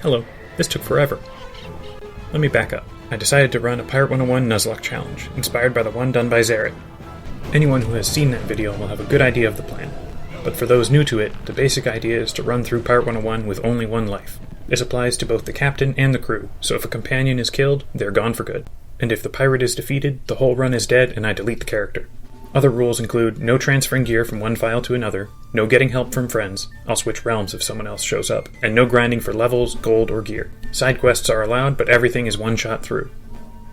Hello, this took forever. Let me back up. I decided to run a Pirate101 Nuzlocke challenge, inspired by the one done by Zeritt. Anyone who has seen that video will have a good idea of the plan. But for those new to it, the basic idea is to run through Pirate101 with only one life. This applies to both the captain and the crew, so if a companion is killed, they're gone for good. And if the pirate is defeated, the whole run is dead and I delete the character. Other rules include no transferring gear from one file to another, no getting help from friends, I'll switch realms if someone else shows up, and no grinding for levels, gold, or gear. Side quests are allowed, but everything is one shot through.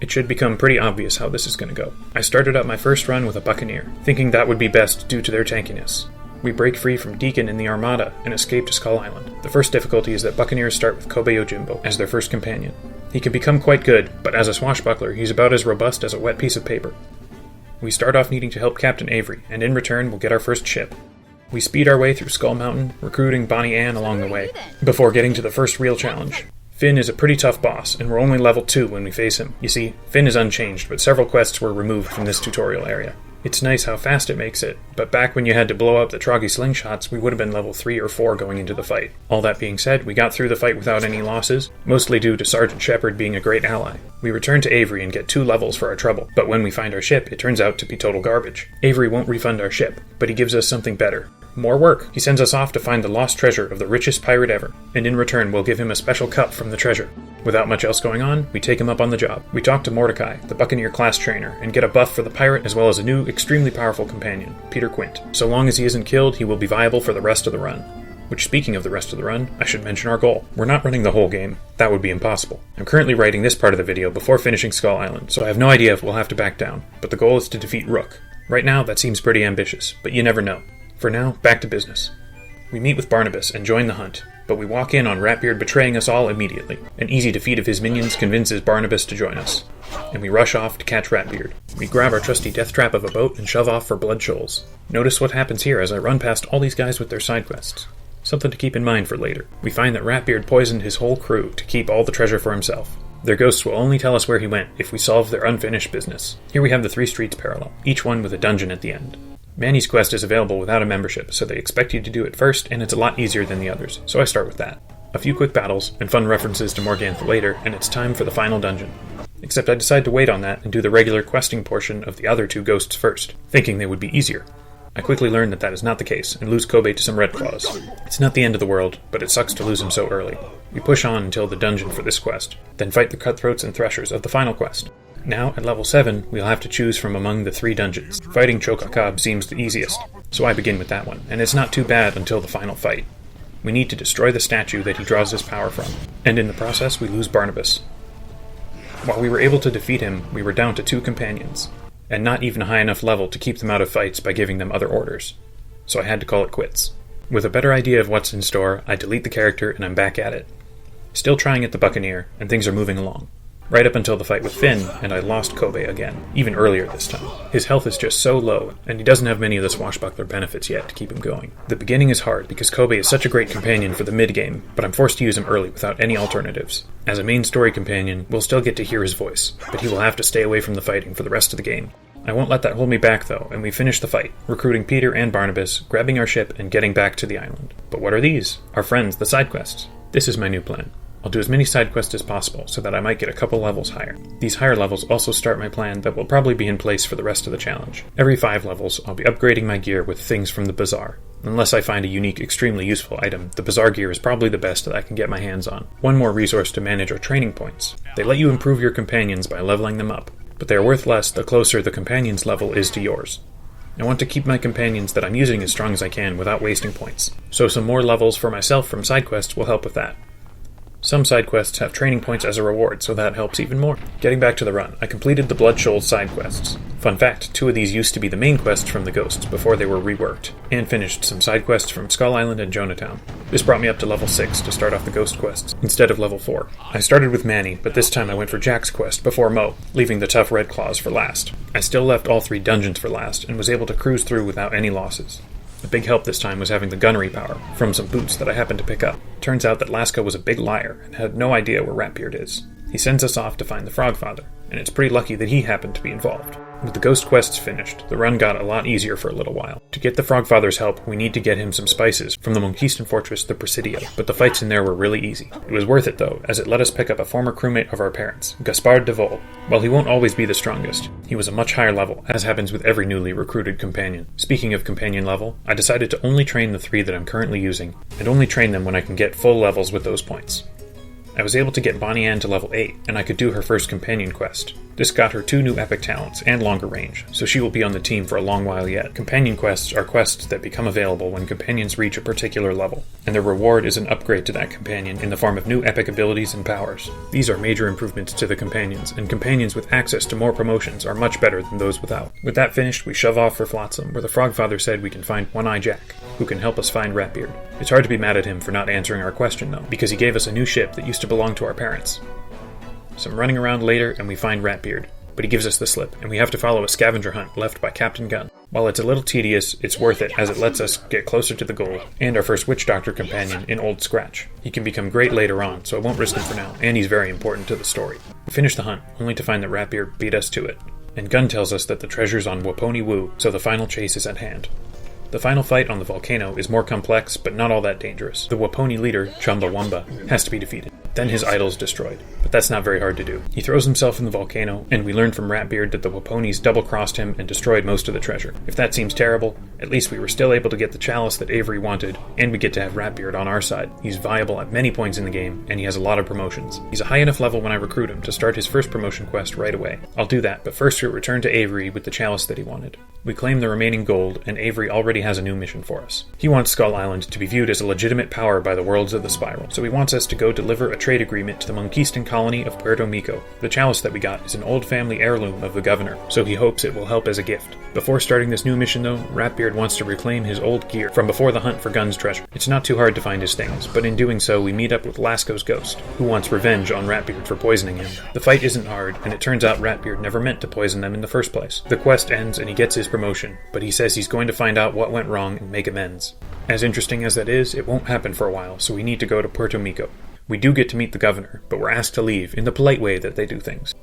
It should become pretty obvious how this is going to go. I started up my first run with a buccaneer, thinking that would be best due to their tankiness. We break free from Deacon in the Armada and escape to Skull Island. The first difficulty is that buccaneers start with Kobe Yojimbo as their first companion. He can become quite good, but as a swashbuckler, he's about as robust as a wet piece of paper. We start off needing to help Captain Avery, and in return we'll get our first ship. We speed our way through Skull Mountain, recruiting Bonnie Ann along the way, before getting to the first real challenge. Finn is a pretty tough boss, and we're only level 2 when we face him. You see, Finn is unchanged, but several quests were removed from this tutorial area. It's nice how fast it makes it, but back when you had to blow up the Troggy slingshots, we would have been level 3 or 4 going into the fight. All that being said, we got through the fight without any losses, mostly due to Sergeant Shepard being a great ally. We return to Avery and get 2 levels for our trouble, but when we find our ship, it turns out to be total garbage. Avery won't refund our ship, but he gives us something better. More work. He sends us off to find the lost treasure of the richest pirate ever, and in return we'll give him a special cup from the treasure. Without much else going on, we take him up on the job. We talk to Mordecai, the Buccaneer class trainer, and get a buff for the pirate as well as a new, extremely powerful companion, Peter Quint. So long as he isn't killed, he will be viable for the rest of the run. Which, speaking of the rest of the run, I should mention our goal. We're not running the whole game. That would be impossible. I'm currently writing this part of the video before finishing Skull Island, so I have no idea if we'll have to back down, but the goal is to defeat Rooke. Right now, that seems pretty ambitious, but you never know. For now, back to business. We meet with Barnabas and join the hunt, but we walk in on Ratbeard betraying us all immediately. An easy defeat of his minions convinces Barnabas to join us, and we rush off to catch Ratbeard. We grab our trusty death trap of a boat and shove off for Blood Shoals. Notice what happens here as I run past all these guys with their side quests. Something to keep in mind for later. We find that Ratbeard poisoned his whole crew to keep all the treasure for himself. Their ghosts will only tell us where he went if we solve their unfinished business. Here we have the 3 streets parallel, each one with a dungeon at the end. Manny's quest is available without a membership, so they expect you to do it first, and it's a lot easier than the others, so I start with that. A few quick battles, and fun references to Morgantha later, and it's time for the final dungeon. Except I decide to wait on that and do the regular questing portion of the other 2 ghosts first, thinking they would be easier. I quickly learn that that is not the case, and lose Kobe to some Red Claws. It's not the end of the world, but it sucks to lose him so early. We push on until the dungeon for this quest, then fight the Cutthroats and Threshers of the final quest. Now, at level 7, we'll have to choose from among the 3 dungeons. Fighting Chokakab seems the easiest, so I begin with that one, and it's not too bad until the final fight. We need to destroy the statue that he draws his power from, and in the process we lose Barnabas. While we were able to defeat him, we were down to 2 companions, and not even a high enough level to keep them out of fights by giving them other orders, so I had to call it quits. With a better idea of what's in store, I delete the character and I'm back at it. Still trying at the Buccaneer, and things are moving along. Right up until the fight with Finn, and I lost Kobe again, even earlier this time. His health is just so low, and he doesn't have many of the swashbuckler benefits yet to keep him going. The beginning is hard because Kobe is such a great companion for the mid-game, but I'm forced to use him early without any alternatives. As a main story companion, we'll still get to hear his voice, but he will have to stay away from the fighting for the rest of the game. I won't let that hold me back though, and we finish the fight, recruiting Peter and Barnabas, grabbing our ship, and getting back to the island. But what are these? Our friends, the side quests. This is my new plan. I'll do as many side quests as possible so that I might get a couple levels higher. These higher levels also start my plan that will probably be in place for the rest of the challenge. Every 5 levels, I'll be upgrading my gear with things from the Bazar. Unless I find a unique, extremely useful item, the Bazar gear is probably the best that I can get my hands on. One more resource to manage are training points. They let you improve your companions by leveling them up, but they are worth less the closer the companion's level is to yours. I want to keep my companions that I'm using as strong as I can without wasting points, so some more levels for myself from side quests will help with that. Some side quests have training points as a reward, so that helps even more. Getting back to the run, I completed the Blood Shoals side quests. Fun fact, 2 of these used to be the main quests from the Ghosts before they were reworked, and finished some side quests from Skull Island and Jonatown. This brought me up to level 6 to start off the Ghost quests, instead of level 4. I started with Manny, but this time I went for Jack's quest before Mo, leaving the tough Red Claws for last. I still left all 3 dungeons for last, and was able to cruise through without any losses. A big help this time was having the gunnery power, from some boots that I happened to pick up. Turns out that Laska was a big liar, and had no idea where Ratbeard is. He sends us off to find the Frogfather, and it's pretty lucky that he happened to be involved. With the ghost quests finished, the run got a lot easier for a little while. To get the Frogfather's help, we need to get him some spices from the Monquistan fortress, the Presidio, but the fights in there were really easy. It was worth it though, as it let us pick up a former crewmate of our parents, Gaspard de Vol. While he won't always be the strongest, he was a much higher level, as happens with every newly recruited companion. Speaking of companion level, I decided to only train the 3 that I'm currently using, and only train them when I can get full levels with those points. I was able to get Bonnie Ann to level 8, and I could do her first companion quest. This got her 2 new epic talents and longer range, so she will be on the team for a long while yet. Companion quests are quests that become available when companions reach a particular level, and their reward is an upgrade to that companion in the form of new epic abilities and powers. These are major improvements to the companions, and companions with access to more promotions are much better than those without. With that finished, we shove off for Flotsam, where the Frogfather said we can find One-Eye Jack, who can help us find Ratbeard. It's hard to be mad at him for not answering our question though, because he gave us a new ship that used to belong to our parents. Some running around later and we find Ratbeard, but he gives us the slip, and we have to follow a scavenger hunt left by Captain Gunn. While it's a little tedious, it's worth it as it lets us get closer to the goal, and our first Witch Doctor companion in Old Scratch. He can become great later on, so I won't risk him for now, and he's very important to the story. We finish the hunt, only to find that Ratbeard beat us to it, and Gunn tells us that the treasure's on Waponi Woo, so the final chase is at hand. The final fight on the volcano is more complex, but not all that dangerous. The Waponi leader, Chumbawamba, has to be defeated. Then his idol's destroyed, but that's not very hard to do. He throws himself in the volcano, and we learn from Ratbeard that the Waponis double-crossed him and destroyed most of the treasure. If that seems terrible, at least we were still able to get the chalice that Avery wanted, and we get to have Ratbeard on our side. He's viable at many points in the game, and he has a lot of promotions. He's a high enough level when I recruit him to start his first promotion quest right away. I'll do that, but first we'll return to Avery with the chalice that he wanted. We claim the remaining gold, and Avery already has a new mission for us. He wants Skull Island to be viewed as a legitimate power by the worlds of the Spiral, so he wants us to go deliver a trade agreement to the Monquistan colony of Puerto Mico. The chalice that we got is an old family heirloom of the governor, so he hopes it will help as a gift. Before starting this new mission though, Ratbeard wants to reclaim his old gear from before the hunt for Gunn's treasure. It's not too hard to find his things, but in doing so we meet up with Lasco's ghost, who wants revenge on Ratbeard for poisoning him. The fight isn't hard, and it turns out Ratbeard never meant to poison them in the first place. The quest ends and he gets his promotion, but he says he's going to find out what went wrong and make amends. As interesting as that is, it won't happen for a while, so we need to go to Puerto Mico. We do get to meet the governor, but we're asked to leave in the polite way that they do things.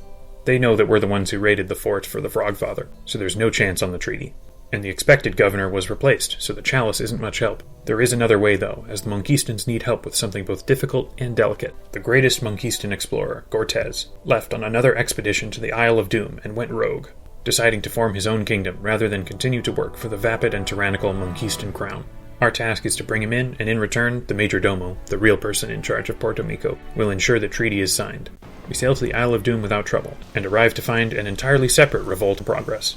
They know that we're the ones who raided the fort for the Frogfather, so there's no chance on the treaty. And the expected governor was replaced, so the chalice isn't much help. There is another way though, as the Monquistans need help with something both difficult and delicate. The greatest Monquistan explorer, Gortez, left on another expedition to the Isle of Doom and went rogue, deciding to form his own kingdom rather than continue to work for the vapid and tyrannical Monquistan crown. Our task is to bring him in, and in return, the Major Domo, the real person in charge of Puerto Mico, will ensure the treaty is signed. We sail to the Isle of Doom without trouble, and arrive to find an entirely separate revolt in progress.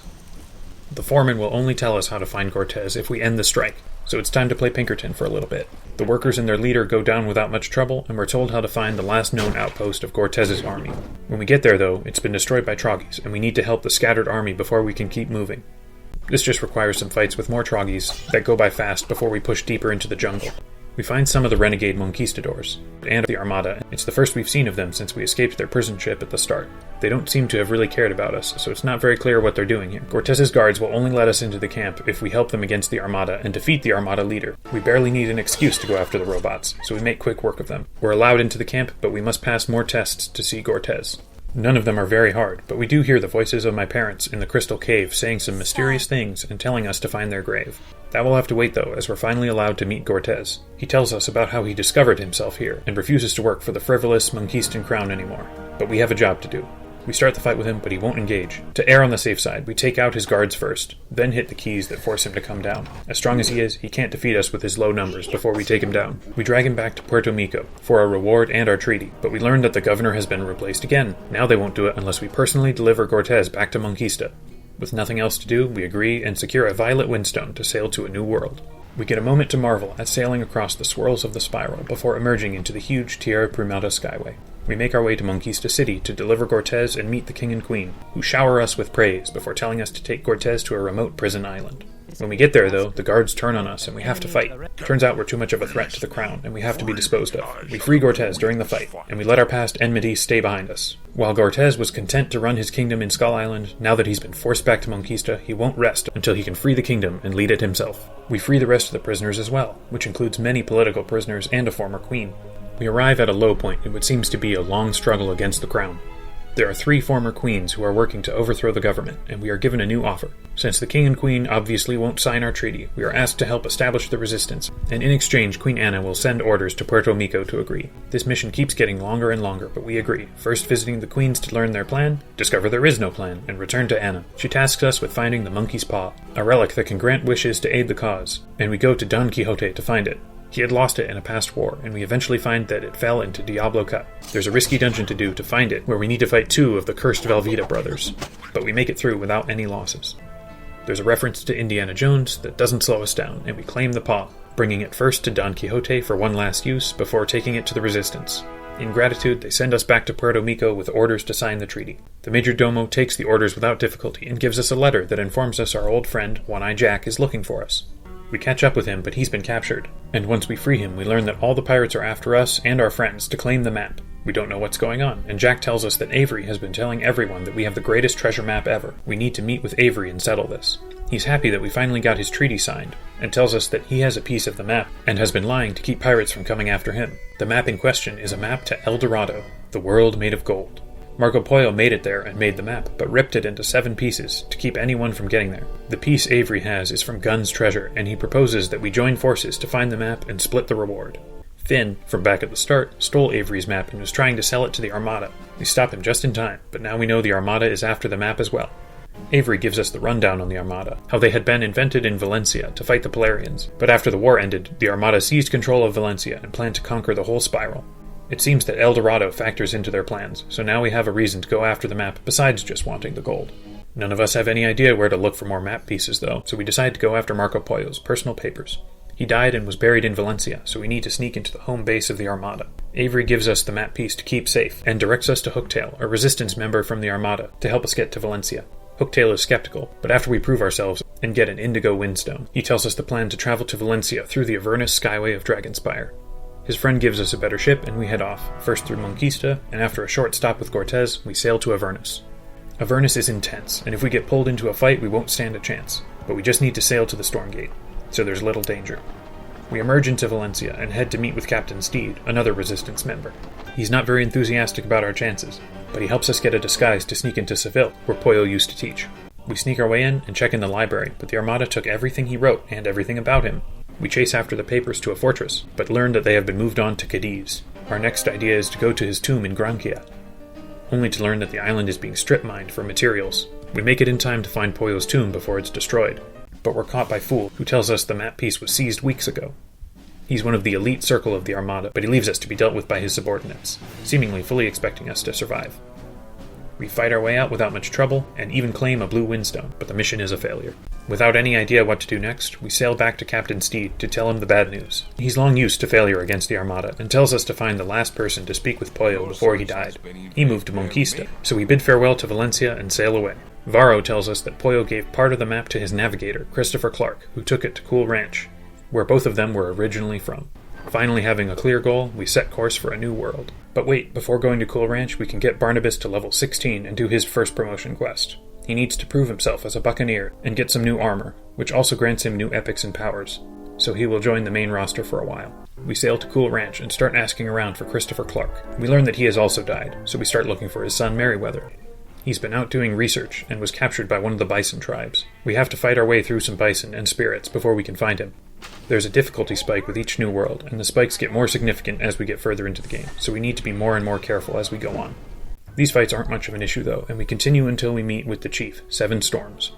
The foreman will only tell us how to find Gortez if we end the strike, so it's time to play Pinkerton for a little bit. The workers and their leader go down without much trouble, and we're told how to find the last known outpost of Gortez's army. When we get there though, it's been destroyed by Troggies, and we need to help the scattered army before we can keep moving. This just requires some fights with more Troggies that go by fast before we push deeper into the jungle. We find some of the renegade Monquistadors, and the Armada. It's the first we've seen of them since we escaped their prison ship at the start. They don't seem to have really cared about us, so it's not very clear what they're doing here. Gortez's guards will only let us into the camp if we help them against the Armada and defeat the Armada leader. We barely need an excuse to go after the robots, so we make quick work of them. We're allowed into the camp, but we must pass more tests to see Gortez. None of them are very hard, but we do hear the voices of my parents in the Crystal Cave saying some mysterious things and telling us to find their grave. That will have to wait though, as we're finally allowed to meet Gortez. He tells us about how he discovered himself here, and refuses to work for the frivolous Monquistan crown anymore. But we have a job to do. We start the fight with him, but he won't engage. To err on the safe side, we take out his guards first, then hit the keys that force him to come down. As strong as he is, he can't defeat us with his low numbers before we take him down. We drag him back to Puerto Mico for our reward and our treaty, but we learn that the governor has been replaced again. Now they won't do it unless we personally deliver Gortez back to Monquista. With nothing else to do, we agree and secure a violet windstone to sail to a new world. We get a moment to marvel at sailing across the swirls of the spiral before emerging into the huge Tierra Primata skyway. We make our way to Monquista City to deliver Gortez and meet the king and queen, who shower us with praise before telling us to take Gortez to a remote prison island. When we get there, though, the guards turn on us and we have to fight. Turns out we're too much of a threat to the crown, and we have to be disposed of. We free Gortez during the fight, and we let our past enmity stay behind us. While Gortez was content to run his kingdom in Skull Island, now that he's been forced back to Monquista, he won't rest until he can free the kingdom and lead it himself. We free the rest of the prisoners as well, which includes many political prisoners and a former queen. We arrive at a low point in what seems to be a long struggle against the crown. There are 3 former queens who are working to overthrow the government, and we are given a new offer. Since the king and queen obviously won't sign our treaty, we are asked to help establish the resistance, and in exchange Queen Anna will send orders to Puerto Mico to agree. This mission keeps getting longer and longer, but we agree, first visiting the queens to learn their plan, discover there is no plan, and return to Anna. She tasks us with finding the monkey's paw, a relic that can grant wishes to aid the cause, and we go to Don Quixote to find it. He had lost it in a past war, and we eventually find that it fell into Diablo Cut. There's a risky dungeon to do to find it, where we need to fight 2 of the cursed Velveeta brothers, but we make it through without any losses. There's a reference to Indiana Jones that doesn't slow us down, and we claim the paw, bringing it first to Don Quixote for one last use before taking it to the Resistance. In gratitude, they send us back to Puerto Mico with orders to sign the treaty. The Major Domo takes the orders without difficulty and gives us a letter that informs us our old friend, One-Eye Jack, is looking for us. We catch up with him, but he's been captured, and once we free him, we learn that all the pirates are after us and our friends to claim the map. We don't know what's going on, and Jack tells us that Avery has been telling everyone that we have the greatest treasure map ever. We need to meet with Avery and settle this. He's happy that we finally got his treaty signed, and tells us that he has a piece of the map, and has been lying to keep pirates from coming after him. The map in question is a map to El Dorado, the world made of gold. Marco Polo made it there and made the map, but ripped it into 7 pieces to keep anyone from getting there. The piece Avery has is from Gunn's treasure, and he proposes that we join forces to find the map and split the reward. Finn, from back at the start, stole Avery's map and was trying to sell it to the Armada. We stop him just in time, but now we know the Armada is after the map as well. Avery gives us the rundown on the Armada, how they had been invented in Valencia to fight the Polarians, but after the war ended, the Armada seized control of Valencia and planned to conquer the whole spiral. It seems that El Dorado factors into their plans, so now we have a reason to go after the map besides just wanting the gold. None of us have any idea where to look for more map pieces though, so we decide to go after Marco Polo's personal papers. He died and was buried in Valencia, so we need to sneak into the home base of the Armada. Avery gives us the map piece to keep safe, and directs us to Hooktail, a resistance member from the Armada, to help us get to Valencia. Hooktail is skeptical, but after we prove ourselves and get an indigo windstone, he tells us the plan to travel to Valencia through the Avernus Skyway of Dragonspire. His friend gives us a better ship, and we head off, first through Monquista, and after a short stop with Cortez, we sail to Avernus. Avernus is intense, and if we get pulled into a fight, we won't stand a chance, but we just need to sail to the Stormgate, so there's little danger. We emerge into Valencia and head to meet with Captain Steed, another Resistance member. He's not very enthusiastic about our chances, but he helps us get a disguise to sneak into Seville, where Pollo used to teach. We sneak our way in and check in the library, but the Armada took everything he wrote and everything about him. We chase after the papers to a fortress, but learn that they have been moved on to Cadiz. Our next idea is to go to his tomb in Granquilla, only to learn that the island is being strip-mined for materials. We make it in time to find Pollo's tomb before it's destroyed, but we're caught by Fool, who tells us the map piece was seized weeks ago. He's one of the elite circle of the Armada, but he leaves us to be dealt with by his subordinates, seemingly fully expecting us to survive. We fight our way out without much trouble, and even claim a blue windstone, but the mission is a failure. Without any idea what to do next, we sail back to Captain Steed to tell him the bad news. He's long used to failure against the Armada, and tells us to find the last person to speak with Pollo before he died. He moved to Monquista, so we bid farewell to Valencia and sail away. Varro tells us that Pollo gave part of the map to his navigator, Christopher Clark, who took it to Cool Ranch, where both of them were originally from. Finally having a clear goal, we set course for a new world. But wait, before going to Cool Ranch, we can get Barnabas to level 16 and do his first promotion quest. He needs to prove himself as a buccaneer and get some new armor, which also grants him new epics and powers, so he will join the main roster for a while. We sail to Cool Ranch and start asking around for Christopher Clark. We learn that he has also died, so we start looking for his son Merryweather. He's been out doing research and was captured by one of the bison tribes. We have to fight our way through some bison and spirits before we can find him. There's a difficulty spike with each new world, and the spikes get more significant as we get further into the game, so we need to be more and more careful as we go on. These fights aren't much of an issue though, and we continue until we meet with the chief, Seven Storms.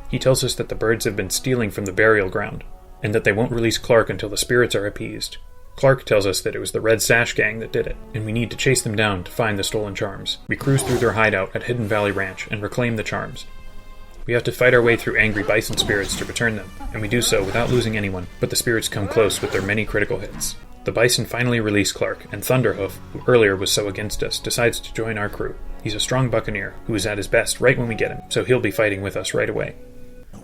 He tells us that the birds have been stealing from the burial ground, and that they won't release Clark until the spirits are appeased. Clark tells us that it was the Red Sash gang that did it, and we need to chase them down to find the stolen charms. We cruise through their hideout at Hidden Valley Ranch and reclaim the charms. We have to fight our way through angry bison spirits to return them, and we do so without losing anyone, but the spirits come close with their many critical hits. The bison finally release Clark, and Thunderhoof, who earlier was so against us, decides to join our crew. He's a strong buccaneer, who is at his best right when we get him, so he'll be fighting with us right away.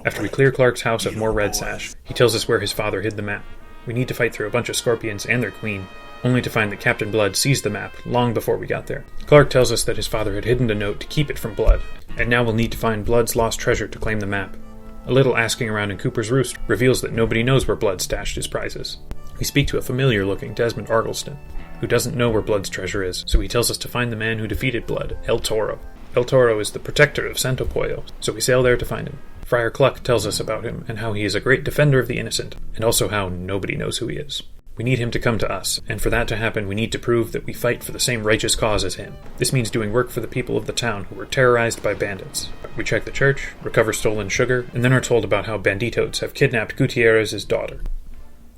After we clear Clark's house of more Red Sash, he tells us where his father hid the map. We need to fight through a bunch of scorpions and their queen, only to find that Captain Blood seized the map long before we got there. Clark tells us that his father had hidden a note to keep it from Blood, and now we'll need to find Blood's lost treasure to claim the map. A little asking around in Cooper's Roost reveals that nobody knows where Blood stashed his prizes. We speak to a familiar-looking Desmond Argleston, who doesn't know where Blood's treasure is, so he tells us to find the man who defeated Blood, El Toro. El Toro is the protector of Santo Pollo, so we sail there to find him. Friar Cluck tells us about him and how he is a great defender of the innocent, and also how nobody knows who he is. We need him to come to us, and for that to happen we need to prove that we fight for the same righteous cause as him. This means doing work for the people of the town who were terrorized by bandits. We check the church, recover stolen sugar, and then are told about how Banditos have kidnapped Gutierrez's daughter.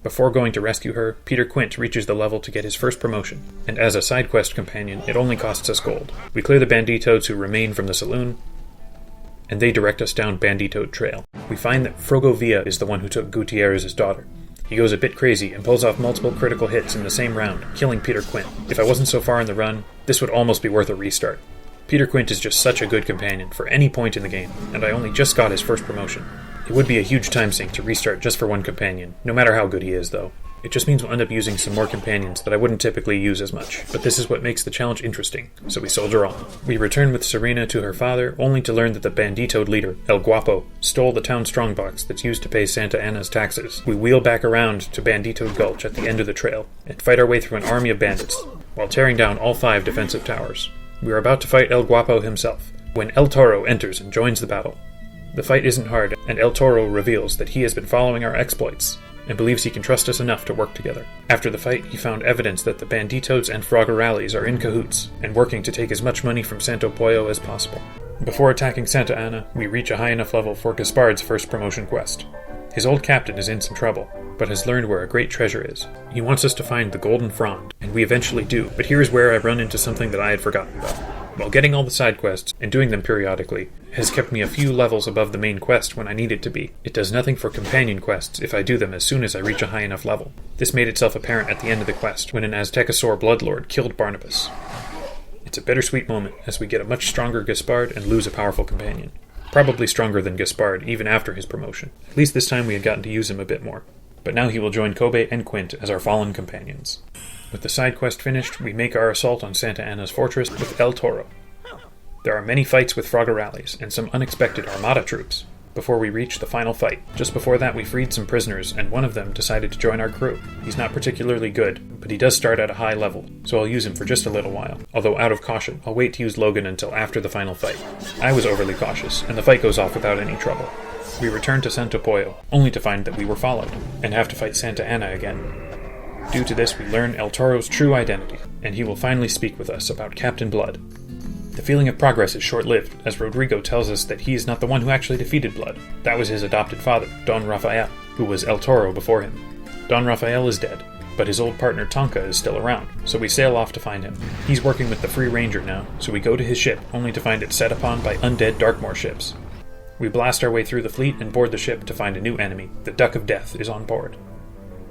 Before going to rescue her, Peter Quint reaches the level to get his first promotion, and as a side quest companion, it only costs us gold. We clear the Banditos who remain from the saloon, and they direct us down Bandito Trail. We find that Frogovia is the one who took Gutierrez's daughter. He goes a bit crazy and pulls off multiple critical hits in the same round, killing Peter Quint. If I wasn't so far in the run, this would almost be worth a restart. Peter Quint is just such a good companion for any point in the game, and I only just got his first promotion. It would be a huge time sink to restart just for one companion, no matter how good he is, though. It just means we'll end up using some more companions that I wouldn't typically use as much, but this is what makes the challenge interesting, so we soldier on. We return with Serena to her father, only to learn that the Bandito leader, El Guapo, stole the town strongbox that's used to pay Santa Anna's taxes. We wheel back around to Bandito Gulch at the end of the trail, and fight our way through an army of bandits, while tearing down all 5 defensive towers. We are about to fight El Guapo himself, when El Toro enters and joins the battle. The fight isn't hard, and El Toro reveals that he has been following our exploits, and believes he can trust us enough to work together. After the fight, he found evidence that the Banditos and Froggerales are in cahoots, and working to take as much money from Santo Pollo as possible. Before attacking Santa Anna, we reach a high enough level for Gaspard's first promotion quest. His old captain is in some trouble, but has learned where a great treasure is. He wants us to find the Golden Frond, and we eventually do, but here's where I run into something that I had forgotten about. While getting all the side quests, and doing them periodically, has kept me a few levels above the main quest when I need it to be. It does nothing for companion quests if I do them as soon as I reach a high enough level. This made itself apparent at the end of the quest, when an Aztecosaur bloodlord killed Barnabas. It's a bittersweet moment, as we get a much stronger Gaspard and lose a powerful companion. Probably stronger than Gaspard, even after his promotion. At least this time we had gotten to use him a bit more. But now he will join Kobe and Quint as our fallen companions. With the side quest finished, we make our assault on Santa Anna's fortress with El Toro. There are many fights with Froggerales and some unexpected Armada troops before we reach the final fight. Just before that, we freed some prisoners, and one of them decided to join our crew. He's not particularly good, but he does start at a high level, so I'll use him for just a little while. Although out of caution, I'll wait to use Logan until after the final fight. I was overly cautious, and the fight goes off without any trouble. We return to Santo Pollo, only to find that we were followed, and have to fight Santa Anna again. Due to this, we learn El Toro's true identity, and he will finally speak with us about Captain Blood. The feeling of progress is short-lived, as Rodrigo tells us that he is not the one who actually defeated Blood. That was his adopted father, Don Rafael, who was El Toro before him. Don Rafael is dead, but his old partner Tonka is still around, so we sail off to find him. He's working with the Free Ranger now, so we go to his ship, only to find it set upon by undead Darkmoor ships. We blast our way through the fleet and board the ship to find a new enemy. The Duck of Death is on board.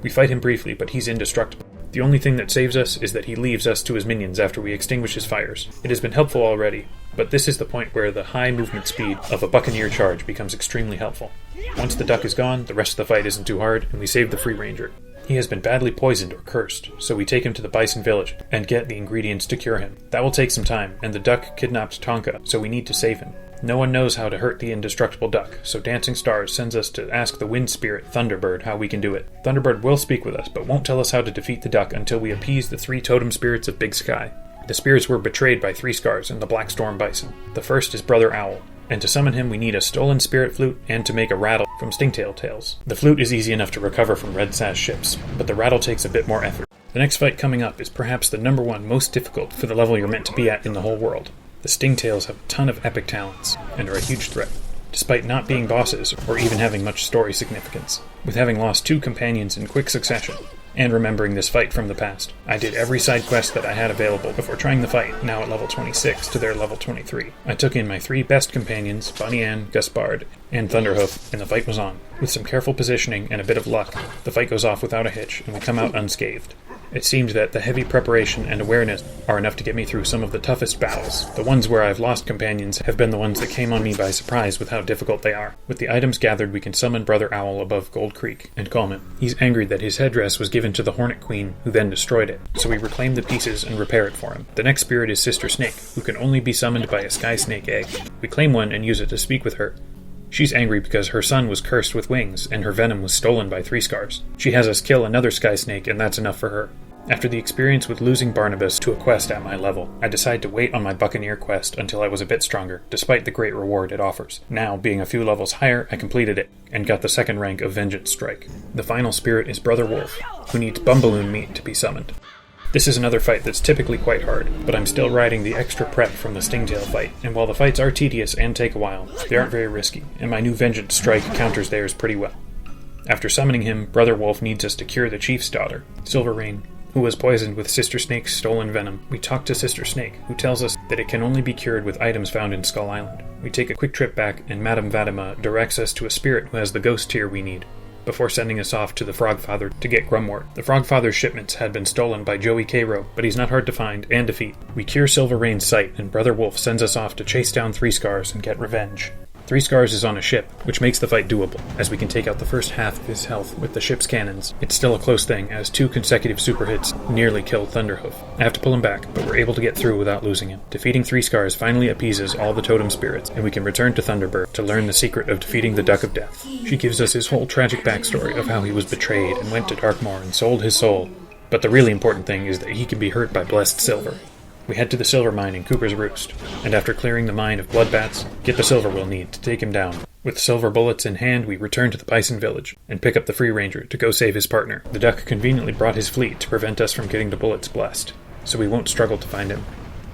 We fight him briefly, but he's indestructible. The only thing that saves us is that he leaves us to his minions after we extinguish his fires. It has been helpful already, but this is the point where the high movement speed of a buccaneer charge becomes extremely helpful. Once the duck is gone, the rest of the fight isn't too hard, and we save the Free Ranger. He has been badly poisoned or cursed, so we take him to the Bison Village and get the ingredients to cure him. That will take some time, and the duck kidnapped Tonka, so we need to save him. No one knows how to hurt the indestructible duck, so Dancing Stars sends us to ask the wind spirit Thunderbird how we can do it. Thunderbird will speak with us, but won't tell us how to defeat the duck until we appease the 3 totem spirits of Big Sky. The spirits were betrayed by 3 Scars and the Black Storm Bison. The first is Brother Owl, and to summon him we need a stolen spirit flute and to make a rattle from Stingtail tails. The flute is easy enough to recover from Red Sash ships, but the rattle takes a bit more effort. The next fight coming up is perhaps the number 1 most difficult for the level you're meant to be at in the whole world. The Stingtails have a ton of epic talents, and are a huge threat, despite not being bosses or even having much story significance. With having lost 2 companions in quick succession, and remembering this fight from the past, I did every side quest that I had available before trying the fight, now at level 26 to their level 23. I took in my 3 best companions, Bonnie Ann, Gaspard, and Thunderhoof, and the fight was on. With some careful positioning and a bit of luck, the fight goes off without a hitch, and we come out unscathed. It seemed that the heavy preparation and awareness are enough to get me through some of the toughest battles. The ones where I've lost companions have been the ones that came on me by surprise with how difficult they are. With the items gathered, we can summon Brother Owl above Gold Creek and calm him. He's angry that his headdress was given to the Hornet Queen, who then destroyed it, so we reclaim the pieces and repair it for him. The next spirit is Sister Snake, who can only be summoned by a Sky Snake egg. We claim one and use it to speak with her, She's angry because her son was cursed with wings, and her venom was stolen by Three Scars. She has us kill another sky snake, and that's enough for her. After the experience with losing Barnabas to a quest at my level, I decided to wait on my Buccaneer quest until I was a bit stronger, despite the great reward it offers. Now, being a few levels higher, I completed it, and got the second rank of Vengeance Strike. The final spirit is Brother Wolf, who needs Bumballoon meat to be summoned. This is another fight that's typically quite hard, but I'm still riding the extra prep from the Stingtail fight, and while the fights are tedious and take a while, they aren't very risky, and my new Vengeance Strike counters theirs pretty well. After summoning him, Brother Wolf needs us to cure the chief's daughter, Silver Rain, who was poisoned with Sister Snake's stolen venom. We talk to Sister Snake, who tells us that it can only be cured with items found in Skull Island. We take a quick trip back, and Madame Vadima directs us to a spirit who has the ghost tier we need, before sending us off to the Frogfather to get Grumwort. The Frogfather's shipments had been stolen by Joey Cairo, but he's not hard to find and defeat. We cure Silver Rain's sight, and Brother Wolf sends us off to chase down Three Scars and get revenge. Three Scars is on a ship, which makes the fight doable, as we can take out the first half of his health with the ship's cannons. It's still a close thing, as 2 consecutive super hits nearly killed Thunderhoof. I have to pull him back, but we're able to get through without losing him. Defeating Three Scars finally appeases all the totem spirits, and we can return to Thunderbird to learn the secret of defeating the Duck of Death. She gives us his whole tragic backstory of how he was betrayed and went to Darkmoor and sold his soul. But the really important thing is that he can be hurt by blessed silver. We head to the silver mine in Cooper's Roost, and after clearing the mine of bloodbats, get the silver we'll need to take him down. With silver bullets in hand, we return to the Bison village, and pick up the Free Ranger to go save his partner. The Duck conveniently brought his fleet to prevent us from getting the bullets blessed, so we won't struggle to find him.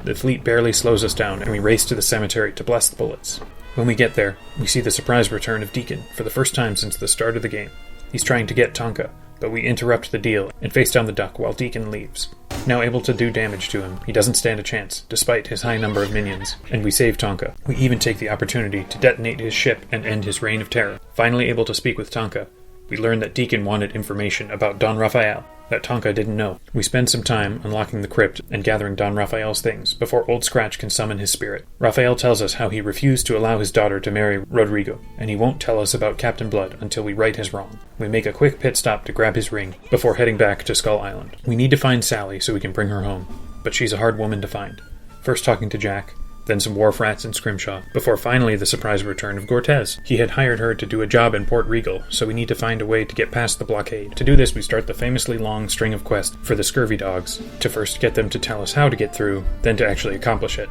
The fleet barely slows us down, and we race to the cemetery to bless the bullets. When we get there, we see the surprise return of Deacon, for the first time since the start of the game. He's trying to get Tonka, but we interrupt the deal and face down the Duck while Deacon leaves. Now able to do damage to him, he doesn't stand a chance, despite his high number of minions, and we save Tonka. We even take the opportunity to detonate his ship and end his reign of terror. Finally able to speak with Tonka, we learn that Deacon wanted information about Don Raphael that Tonka didn't know. We spend some time unlocking the crypt and gathering Don Raphael's things before Old Scratch can summon his spirit. Raphael tells us how he refused to allow his daughter to marry Rodrigo, and he won't tell us about Captain Blood until we right his wrong. We make a quick pit stop to grab his ring before heading back to Skull Island. We need to find Sally so we can bring her home, but she's a hard woman to find. First talking to Jack, then some wharf rats in Scrimshaw, before finally the surprise return of Gortez. He had hired her to do a job in Port Regal, so we need to find a way to get past the blockade. To do this, we start the famously long string of quests for the Scurvy Dogs, to first get them to tell us how to get through, then to actually accomplish it.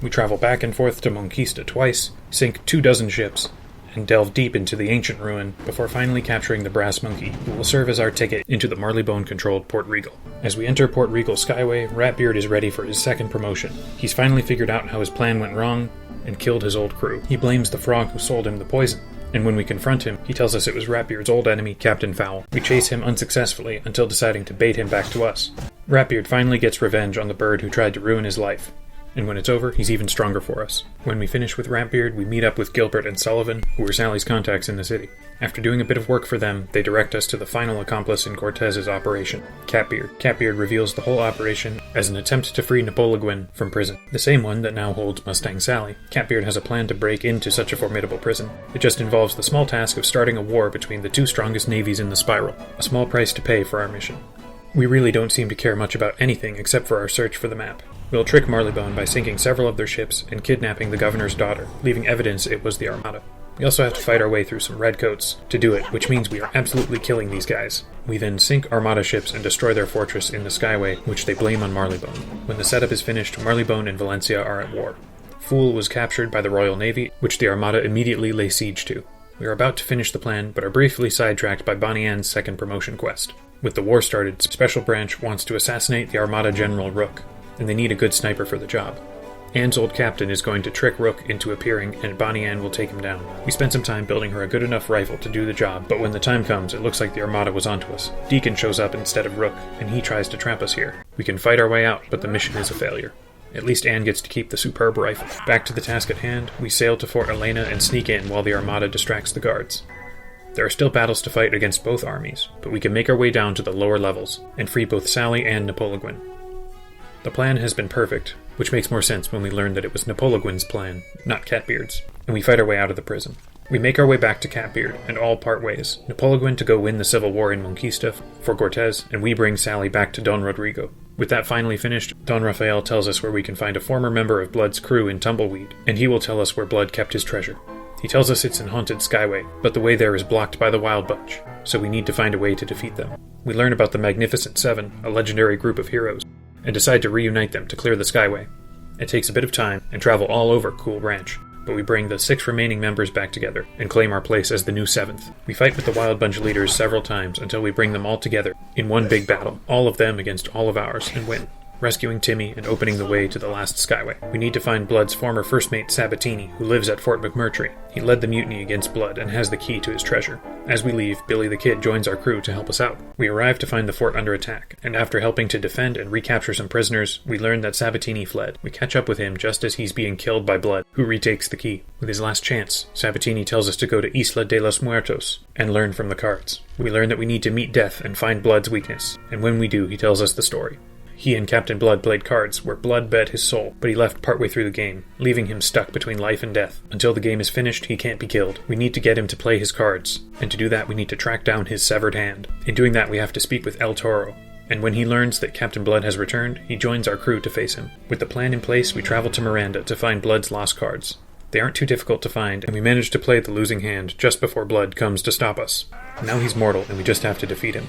We travel back and forth to Monquista twice, sink 24 ships, and delve deep into the ancient ruin before finally capturing the Brass Monkey, who will serve as our ticket into the Marleybone-controlled Port Regal. As we enter Port Regal Skyway, Ratbeard is ready for his second promotion. He's finally figured out how his plan went wrong and killed his old crew. He blames the frog who sold him the poison, and when we confront him, he tells us it was Ratbeard's old enemy, Captain Fowl. We chase him unsuccessfully until deciding to bait him back to us. Ratbeard finally gets revenge on the bird who tried to ruin his life, and when it's over, he's even stronger for us. When we finish with Ratbeard, we meet up with Gilbert and Sullivan, who were Sally's contacts in the city. After doing a bit of work for them, they direct us to the final accomplice in Cortez's operation, Catbeard. Catbeard reveals the whole operation as an attempt to free Napoleon from prison, the same one that now holds Mustang Sally. Catbeard has a plan to break into such a formidable prison. It just involves the small task of starting a war between the 2 strongest navies in the spiral, a small price to pay for our mission. We really don't seem to care much about anything except for our search for the map. We'll trick Marleybone by sinking several of their ships and kidnapping the governor's daughter, leaving evidence it was the Armada. We also have to fight our way through some redcoats to do it, which means we are absolutely killing these guys. We then sink Armada ships and destroy their fortress in the Skyway, which they blame on Marleybone. When the setup is finished, Marleybone and Valencia are at war. Fool was captured by the Royal Navy, which the Armada immediately lay siege to. We are about to finish the plan, but are briefly sidetracked by Bonnie Ann's second promotion quest. With the war started, Special Branch wants to assassinate the Armada General Rooke, and they need a good sniper for the job. Anne's old captain is going to trick Rooke into appearing, and Bonnie Ann will take him down. We spend some time building her a good enough rifle to do the job, but when the time comes, it looks like the Armada was onto us. Deacon shows up instead of Rooke, and he tries to trap us here. We can fight our way out, but the mission is a failure. At least Anne gets to keep the superb rifle. Back to the task at hand, we sail to Fort Elena and sneak in while the Armada distracts the guards. There are still battles to fight against both armies, but we can make our way down to the lower levels, and free both Sally and Napoleon. The plan has been perfect, which makes more sense when we learn that it was Napoleon's plan, not Catbeard's, and we fight our way out of the prison. We make our way back to Catbeard, and all part ways. Napoleon to go win the civil war in Monquista for Cortez, and we bring Sally back to Don Rodrigo. With that finally finished, Don Raphael tells us where we can find a former member of Blood's crew in Tumbleweed, and he will tell us where Blood kept his treasure. He tells us it's in Haunted Skyway, but the way there is blocked by the Wild Bunch, so we need to find a way to defeat them. We learn about the Magnificent Seven, a legendary group of heroes, and decide to reunite them to clear the Skyway. It takes a bit of time and travel all over Cool Ranch, but we bring the 6 remaining members back together and claim our place as the new 7th. We fight with the Wild Bunch leaders several times until we bring them all together in one big battle, all of them against all of ours, and win, rescuing Timmy and opening the way to the last Skyway. We need to find Blood's former first mate Sabatini, who lives at Fort McMurtry. He led the mutiny against Blood and has the key to his treasure. As we leave, Billy the Kid joins our crew to help us out. We arrive to find the fort under attack, and after helping to defend and recapture some prisoners, we learn that Sabatini fled. We catch up with him just as he's being killed by Blood, who retakes the key. With his last chance, Sabatini tells us to go to Isla de los Muertos and learn from the cards. We learn that we need to meet Death and find Blood's weakness, and when we do, he tells us the story. He and Captain Blood played cards, where Blood bet his soul, but he left partway through the game, leaving him stuck between life and death. Until the game is finished, he can't be killed. We need to get him to play his cards, and to do that we need to track down his severed hand. In doing that we have to speak with El Toro, and when he learns that Captain Blood has returned, he joins our crew to face him. With the plan in place, we travel to Miranda to find Blood's lost cards. They aren't too difficult to find, and we manage to play the losing hand just before Blood comes to stop us. Now he's mortal, and we just have to defeat him.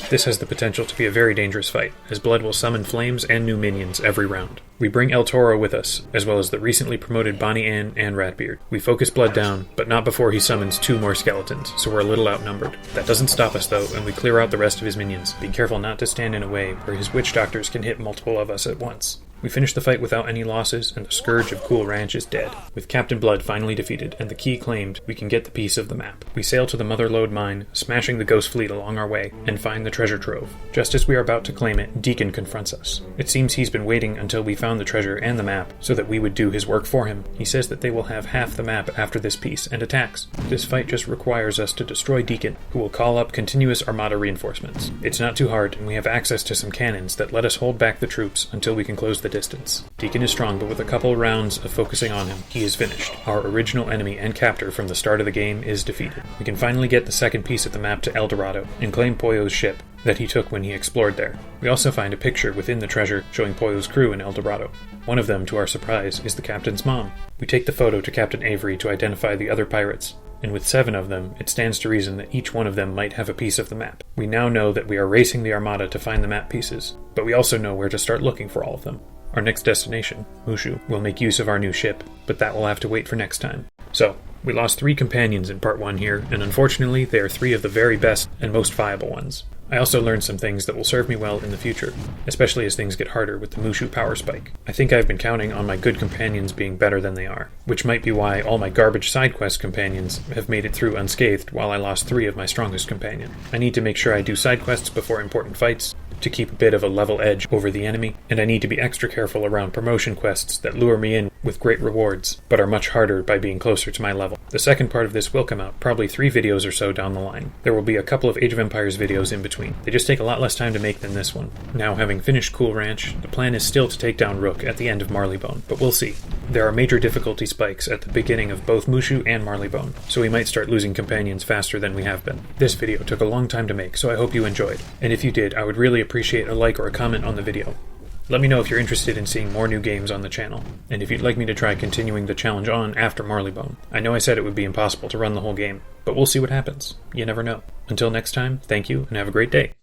This has the potential to be a very dangerous fight, as Blood will summon flames and new minions every round. We bring El Toro with us, as well as the recently promoted Bonnie Ann and Ratbeard. We focus Blood down, but not before he summons 2 more skeletons, so we're a little outnumbered. That doesn't stop us though, and we clear out the rest of his minions, being careful not to stand in a way where his witch doctors can hit multiple of us at once. We finish the fight without any losses, and the Scourge of Cool Ranch is dead. With Captain Blood finally defeated and the key claimed, we can get the piece of the map. We sail to the Motherlode mine, smashing the Ghost Fleet along our way, and find the treasure trove. Just as we are about to claim it, Deacon confronts us. It seems he's been waiting until we found the treasure and the map, so that we would do his work for him. He says that they will have half the map after this piece, and attacks. This fight just requires us to destroy Deacon, who will call up continuous Armada reinforcements. It's not too hard, and we have access to some cannons that let us hold back the troops until we can close the distance. Deacon is strong, but with a couple rounds of focusing on him, he is finished. Our original enemy and captor from the start of the game is defeated. We can finally get the second piece of the map to El Dorado and claim Pollo's ship that he took when he explored there. We also find a picture within the treasure showing Pollo's crew in El Dorado. One of them, to our surprise, is the captain's mom. We take the photo to Captain Avery to identify the other pirates, and with 7 of them, it stands to reason that each one of them might have a piece of the map. We now know that we are racing the Armada to find the map pieces, but we also know where to start looking for all of them. Our next destination, Mushu, will make use of our new ship, but that will have to wait for next time. So, we lost 3 companions in Part 1 here, and unfortunately they are 3 of the very best and most viable ones. I also learned some things that will serve me well in the future, especially as things get harder with the Mushu power spike. I think I've been counting on my good companions being better than they are, which might be why all my garbage side quest companions have made it through unscathed while I lost 3 of my strongest companion. I need to make sure I do side quests before important fights, to keep a bit of a level edge over the enemy, and I need to be extra careful around promotion quests that lure me in with great rewards, but are much harder by being closer to my level. The second part of this will come out, probably 3 videos or so down the line. There will be a couple of Age of Empires videos in between. They just take a lot less time to make than this one. Now, having finished Cool Ranch, the plan is still to take down Rooke at the end of Marleybone, but we'll see. There are major difficulty spikes at the beginning of both Mushu and Marleybone, so we might start losing companions faster than we have been. This video took a long time to make, so I hope you enjoyed, and if you did, I would really appreciate a like or a comment on the video. Let me know if you're interested in seeing more new games on the channel, and if you'd like me to try continuing the challenge on after Marleybone. I know I said it would be impossible to run the whole game, but we'll see what happens. You never know. Until next time, thank you, and have a great day.